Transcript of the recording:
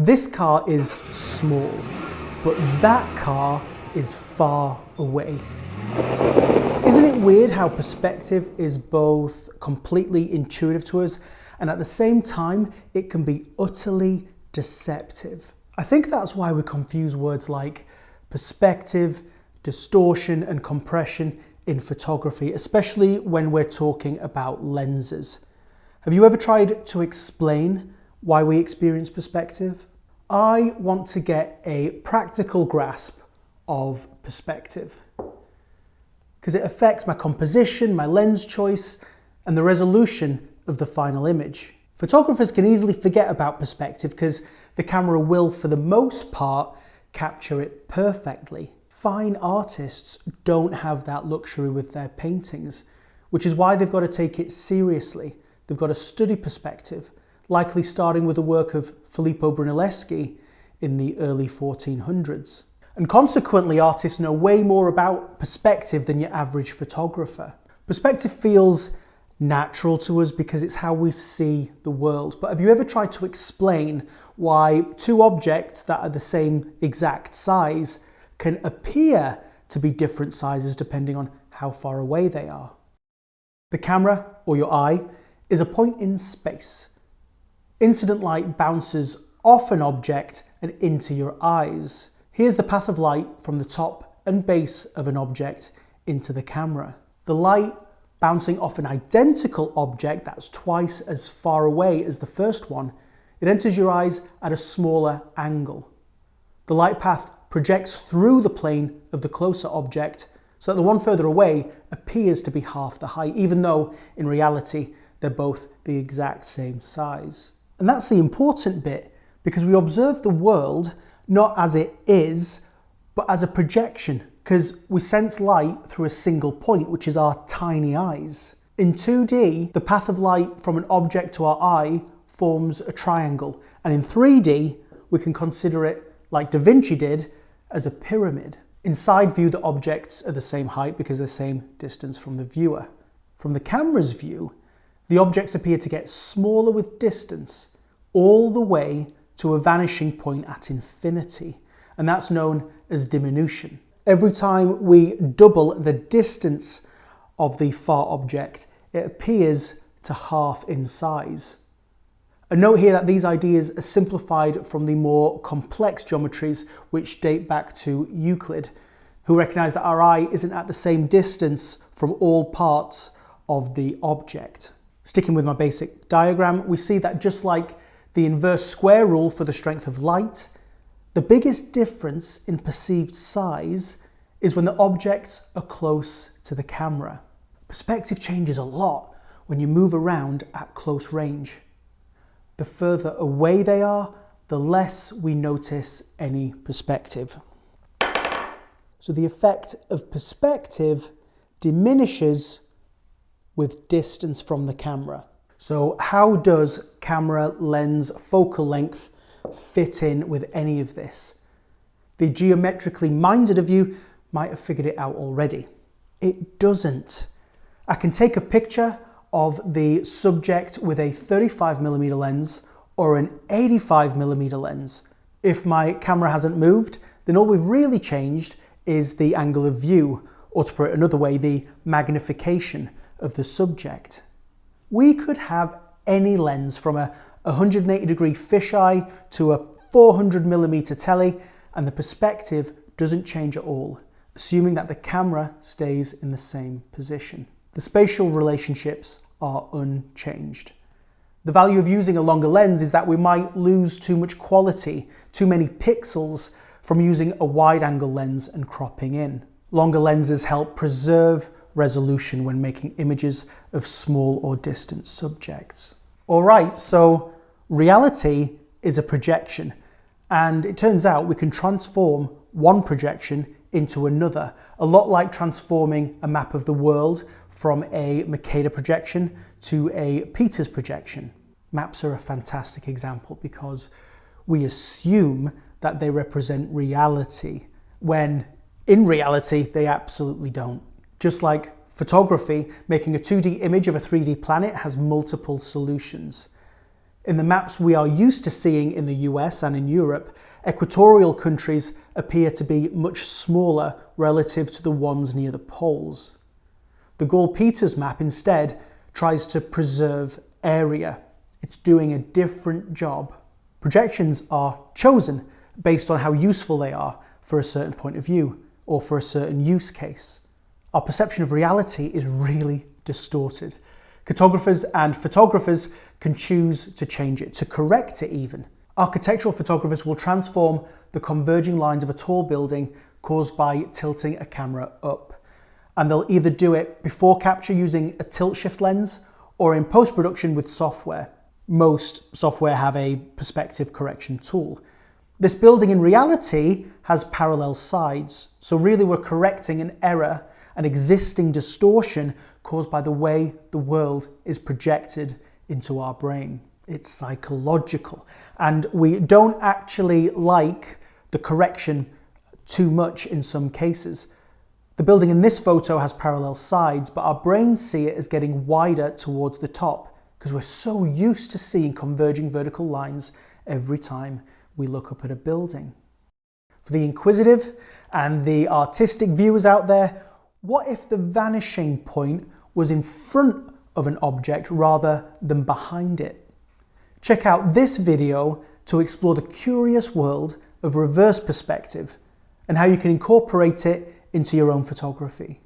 This car is small, but that car is far away. Isn't it weird how perspective is both completely intuitive to us and at the same time it can be utterly deceptive? I think that's why we confuse words like perspective, distortion and compression in photography, especially when we're talking about lenses. Have you ever tried to explain why we experience perspective? I want to get a practical grasp of perspective because it affects my composition, my lens choice, and the resolution of the final image. Photographers can easily forget about perspective because the camera will, for the most part, capture it perfectly. Fine artists don't have that luxury with their paintings, which is why they've got to take it seriously. They've got to study perspective, likely starting with the work of Filippo Brunelleschi in the early 1400s. And consequently, artists know way more about perspective than your average photographer. Perspective feels natural to us because it's how we see the world. But have you ever tried to explain why two objects that are the same exact size can appear to be different sizes depending on how far away they are? The camera, or your eye, is a point in space. Incident light bounces off an object and into your eyes. Here's the path of light from the top and base of an object into the camera. The light bouncing off an identical object that's twice as far away as the first one, it enters your eyes at a smaller angle. The light path projects through the plane of the closer object so that the one further away appears to be half the height, even though in reality they're both the exact same size. And that's the important bit, because we observe the world not as it is, but as a projection, because we sense light through a single point, which is our tiny eyes. In 2D, the path of light from an object to our eye forms a triangle, and in 3D, we can consider it, like Da Vinci did, as a pyramid. In side view, the objects are the same height because they're the same distance from the viewer. From the camera's view, the objects appear to get smaller with distance, all the way to a vanishing point at infinity, and that's known as diminution. Every time we double the distance of the far object, it appears to half in size. A note here that these ideas are simplified from the more complex geometries which date back to Euclid, who recognized that our eye isn't at the same distance from all parts of the object. Sticking with my basic diagram, we see that just like the inverse square rule for the strength of light, the biggest difference in perceived size is when the objects are close to the camera. Perspective changes a lot when you move around at close range. The further away they are, the less we notice any perspective. So the effect of perspective diminishes with distance from the camera. So how does camera lens focal length fit in with any of this? The geometrically minded of you might have figured it out already. It doesn't. I can take a picture of the subject with a 35mm lens or an 85mm lens. If my camera hasn't moved, then all we've really changed is the angle of view, or to put it another way, the magnification of the subject. We could have any lens from a 180-degree fisheye to a 400mm telly, and the perspective doesn't change at all, assuming that the camera stays in the same position. The spatial relationships are unchanged. The value of using a longer lens is that we might lose too much quality, too many pixels from using a wide-angle lens and cropping in. Longer lenses help preserve resolution when making images of small or distant subjects. All right, so reality is a projection, and it turns out we can transform one projection into another, a lot like transforming a map of the world from a Mercator projection to a Peters projection. Maps are a fantastic example because we assume that they represent reality, when in reality they absolutely don't. Just like photography, making a 2D image of a 3D planet has multiple solutions. In the maps we are used to seeing in the US and in Europe, equatorial countries appear to be much smaller relative to the ones near the poles. The Gaulle-Peters map instead tries to preserve area. It's doing a different job. Projections are chosen based on how useful they are for a certain point of view or for a certain use case. Our perception of reality is really distorted. Cartographers and photographers can choose to change it, to correct it even. Architectural photographers will transform the converging lines of a tall building caused by tilting a camera up. And they'll either do it before capture using a tilt shift lens or in post-production with software. Most software have a perspective correction tool. This building in reality has parallel sides, so really we're correcting an error, an existing distortion caused by the way the world is projected into our brain. It's psychological, and we don't actually like the correction too much in some cases. The building in this photo has parallel sides, but our brains see it as getting wider towards the top because we're so used to seeing converging vertical lines every time we look up at a building. For the inquisitive and the artistic viewers out there, what if the vanishing point was in front of an object rather than behind it? Check out this video to explore the curious world of reverse perspective and how you can incorporate it into your own photography.